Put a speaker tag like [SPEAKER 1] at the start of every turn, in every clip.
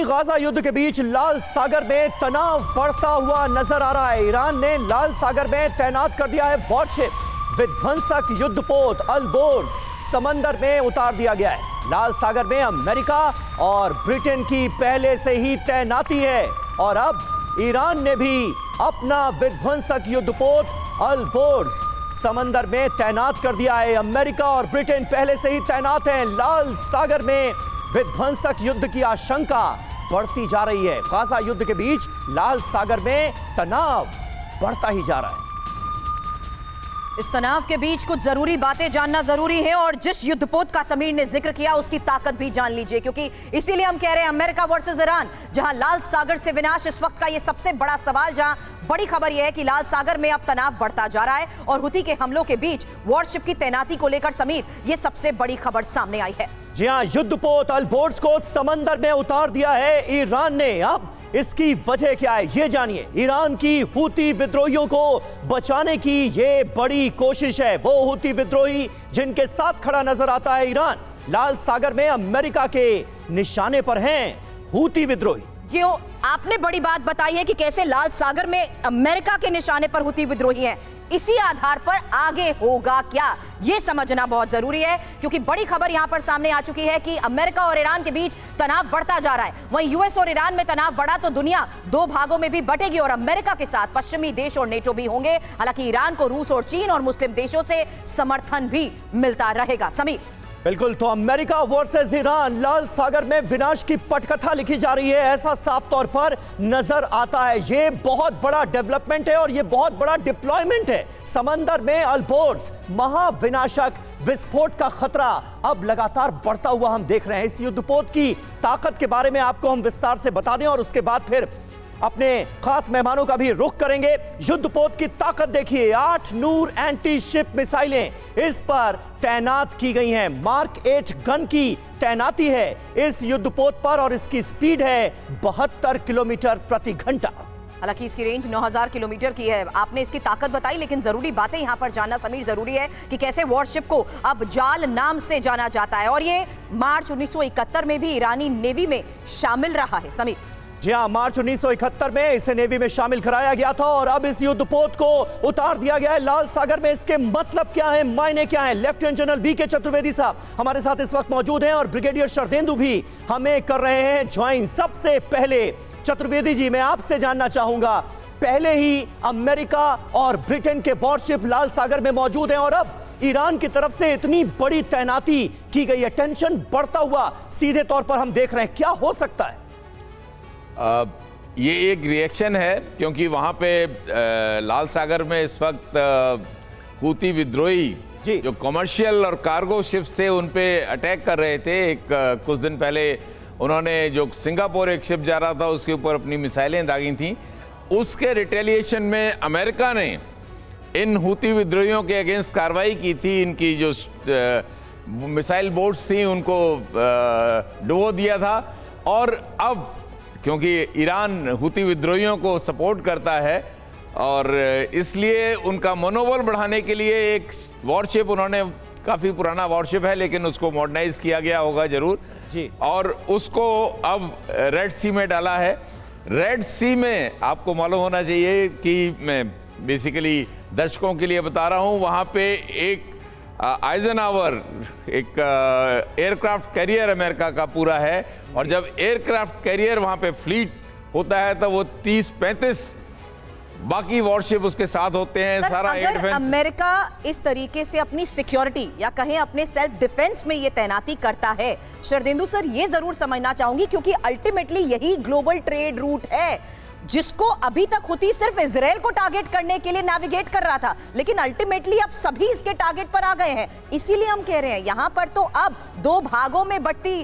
[SPEAKER 1] Gaza युद्ध के बीच लाल सागर में तनाव बढ़ता हुआ नजर आ रहा है। ईरान ने लाल सागर में तैनात कर दिया है वॉरशिप। विध्वंसक युद्धपोत अलबोर्ज समंदर में उतार दिया गया है। लाल सागर में अमेरिका और ब्रिटेन की पहले से ही तैनाती है और अब ईरान ने भी अपना विध्वंसक युद्धपोत अलबोर्ज समंदर में तैनात कर दिया है। अमेरिका और ब्रिटेन पहले से ही तैनात हैं। लाल सागर में विध्वंसक युद्ध की आशंका बढ़ती जा रही है। गाजा युद्ध के बीच लाल सागर में तनाव बढ़ता ही जा रहा है।
[SPEAKER 2] इस तनाव के बीच कुछ जरूरी बातें जानना जरूरी है और जिस युद्धपोत का समीर ने जिक्र किया उसकी ताकत भी जान लीजिए, क्योंकि इसीलिए हम कह रहे हैं अमेरिका वर्सेस ईरान, जहां लाल सागर से विनाश इस वक्त का ये सबसे बड़ा सवाल, जहां बड़ी खबर यह है कि लाल सागर में अब तनाव बढ़ता जा रहा है और हुती के हमलों के बीच वॉरशिप की तैनाती को लेकर समीर ये सबसे बड़ी खबर सामने आई है।
[SPEAKER 1] जी हां, युद्धपोत अलबोर्ज को समंदर में उतार दिया है ईरान ने। अब इसकी वजह क्या है ये जानिए। ईरान की हुती विद्रोहियों को बचाने की ये बड़ी कोशिश है। वो हुती विद्रोही जिनके साथ खड़ा नजर आता है ईरान, लाल सागर में अमेरिका के निशाने पर हैं हुती विद्रोही।
[SPEAKER 2] जी आपने बड़ी बात बताई है कि कैसे लाल सागर में अमेरिका के निशाने पर हुती विद्रोही हैं। इसी आधार पर आगे होगा क्या यह समझना बहुत जरूरी है, क्योंकि बड़ी खबर यहां पर सामने आ चुकी है कि अमेरिका और ईरान के बीच तनाव बढ़ता जा रहा है। वहीं यूएस और ईरान में तनाव बढ़ा तो दुनिया दो भागों में भी बटेगी और अमेरिका के साथ पश्चिमी देश और नेटो भी होंगे। हालांकि ईरान को रूस और चीन और मुस्लिम देशों से समर्थन भी मिलता रहेगा। समीर
[SPEAKER 1] बिल्कुल, तो अमेरिका वर्सेस ईरान, लाल सागर में विनाश की पटकथा लिखी जा रही है, ऐसा साफ तौर पर नजर आता है। ये बहुत बड़ा डेवलपमेंट है और ये बहुत बड़ा डिप्लॉयमेंट है। समंदर में अलबोर्ज महाविनाशक विस्फोट का खतरा अब लगातार बढ़ता हुआ हम देख रहे हैं। इस युद्धपोत की ताकत के बारे में आपको हम विस्तार से बता दें और उसके बाद फिर अपने खास मेहमानों का भी रुख करेंगे। युद्धपोत की ताकत देखिए, 8 नूर एंटी शिप मिसाइलें इस पर तैनात की गई हैं। मार्क 8 गन की तैनाती है इस युद्धपोत पर और इसकी स्पीड है 72 किलोमीटर प्रति घंटा।
[SPEAKER 2] हालांकि इसकी रेंज 9000 किलोमीटर की है। आपने इसकी ताकत बताई, लेकिन जरूरी बातें यहां पर जानना समीर जरूरी है कि कैसे वॉरशिप को अब जाल नाम से जाना जाता है और ये मार्च 1971 में भी ईरानी नेवी में शामिल रहा है। समीर
[SPEAKER 1] जी हां, मार्च 1971 में इसे नेवी में शामिल कराया गया था और अब इस युद्धपोत को उतार दिया गया है लाल सागर में। इसके मतलब क्या है, मायने क्या है? लेफ्टिनेंट जनरल वीके चतुर्वेदी साहब हमारे साथ इस वक्त मौजूद हैं और ब्रिगेडियर शरदेंदु भी हमें कर रहे हैं ज्वाइन। सबसे पहले चतुर्वेदी जी, मैं आपसे जानना चाहूंगा, पहले ही अमेरिका और ब्रिटेन के वॉरशिप लाल सागर में मौजूद हैं और अब ईरान की तरफ से इतनी बड़ी तैनाती की गई है, टेंशन बढ़ता हुआ सीधे तौर पर हम देख रहे हैं, क्या हो सकता है?
[SPEAKER 3] ये एक रिएक्शन है, क्योंकि वहाँ पे लाल सागर में इस वक्त हुती विद्रोही जो कमर्शियल और कार्गो शिप्स थे उन पे अटैक कर रहे थे। कुछ दिन पहले उन्होंने जो सिंगापुर एक शिप जा रहा था उसके ऊपर अपनी मिसाइलें दागी थी। उसके रिटेलिएशन में अमेरिका ने इन हुती विद्रोहियों के अगेंस्ट कार्रवाई की थी। इनकी जो मिसाइल बोट्स थी उनको डुबो दिया था और अब क्योंकि ईरान हुती विद्रोहियों को सपोर्ट करता है और इसलिए उनका मनोबल बढ़ाने के लिए एक वॉरशिप, उन्होंने काफ़ी पुराना वॉरशिप है लेकिन उसको मॉडर्नाइज किया गया होगा जरूर जी, और उसको अब रेड सी में डाला है। रेड सी में आपको मालूम होना चाहिए कि मैं बेसिकली दर्शकों के लिए बता रहा हूँ, वहाँ पे एक आइजनहावर एक एयरक्राफ्ट कैरियर अमेरिका का पूरा है और जब एयरक्राफ्ट कैरियर वहाँ पे फ्लीट होता है तो वो 30-35 बाकी वॉरशिप उसके साथ होते हैं। सारा एयर डिफेंस।
[SPEAKER 2] अमेरिका इस तरीके से अपनी सिक्योरिटी या कहें अपने सेल्फ डिफेंस में ये तैनाती करता है, शरदेंदु सर ये जरूर समझना चाहूंगी, क्योंकि अल्टीमेटली यही ग्लोबल ट्रेड रूट है जिसको अभी तक हुती सिर्फ इजराइल को टारगेट करने के लिए नेविगेट कर रहा था, लेकिन अल्टीमेटली अब सभी इसके टारगेट पर आ गए हैं। इसीलिए हम कह रहे हैं यहां पर तो अब दो भागों में बढ़ती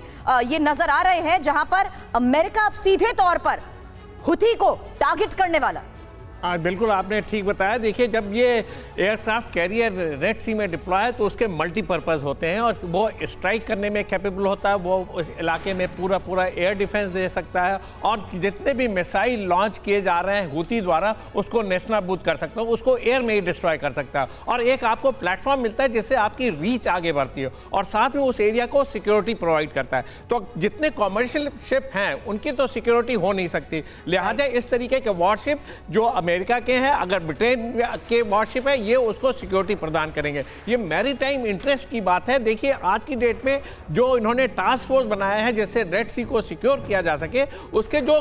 [SPEAKER 2] ये नजर आ रहे हैं, जहां पर अमेरिका अब सीधे तौर पर हुती को टारगेट करने वाला।
[SPEAKER 4] बिल्कुल आपने ठीक बताया। देखिए, जब ये एयरक्राफ्ट कैरियर रेड सी में डिप्लॉय है तो उसके मल्टीपर्पज़ होते हैं और वो स्ट्राइक करने में कैपेबल होता है, वो उस इलाके में पूरा एयर डिफेंस दे सकता है और जितने भी मिसाइल लॉन्च किए जा रहे हैं हूती द्वारा उसको नेस्तनाबूद कर सकता है, उसको एयर में ही डिस्ट्रॉय कर सकता है। और एक आपको प्लेटफॉर्म मिलता है जिससे आपकी रीच आगे बढ़ती है और साथ में उस एरिया को सिक्योरिटी प्रोवाइड करता है। तो जितने कॉमर्शियल शिप हैं उनकी तो सिक्योरिटी हो नहीं सकती, लिहाजा इस तरीके के वॉरशिप जो अमेरिका के हैं, अगर ब्रिटेन के वॉरशिप है, ये उसको सिक्योरिटी प्रदान करेंगे। ये मैरीटाइम इंटरेस्ट की बात है। देखिए, आज की डेट में जो इन्होंने टास्क फोर्स बनाया है जिससे रेड सी को सिक्योर किया जा सके, उसके जो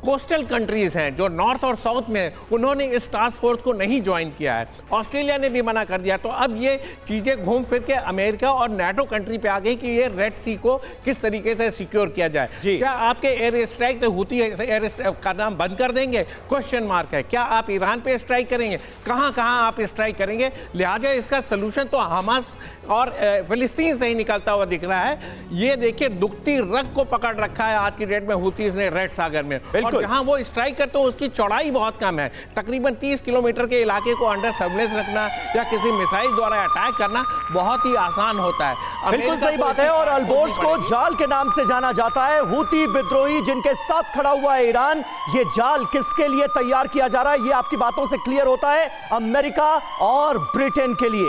[SPEAKER 4] कोस्टल कंट्रीज हैं जो नॉर्थ और साउथ में, उन्होंने इस टास्क फोर्स को नहीं ज्वाइन किया है। ऑस्ट्रेलिया ने भी मना कर दिया। तो अब ये चीजें घूम फिर के अमेरिका और नाटो कंट्री पे आ गई कि ये रेड सी को किस तरीके से सिक्योर किया जाए। क्या आपके एयर स्ट्राइक तो हूती एयर स्ट्राइक का नाम बंद कर देंगे? क्वेश्चन मार्क है। क्या आप ईरान पे स्ट्राइक करेंगे? कहां आप स्ट्राइक करेंगे? लिहाजा इसका सलूशन तो हमास और फिलिस्तीन से ही निकलता हुआ दिख रहा है। ये देखिए, दुखती रग को पकड़ रखा है आज की डेट में हूतीज ने रेड सागर में, और जहां वो स्ट्राइक करते हैं उसकी चौड़ाई बहुत कम है। तकरीबन 30 किलोमीटर के इलाके को अंडर सर्विलेंस रखना या किसी मिसाइल द्वारा अटैक करना बहुत ही आसान होता है।
[SPEAKER 1] बिल्कुल सही बात है। और अल्बोर्स को जाल के नाम से जाना जाता है। हूती विद्रोही जिनके साथ खड़ा हुआ है ईरान, ये जाल किसके लिए तैयार किया जा रहा है? ये आपकी बातों से क्लियर होता है, अमेरिका और ब्रिटेन के लिए।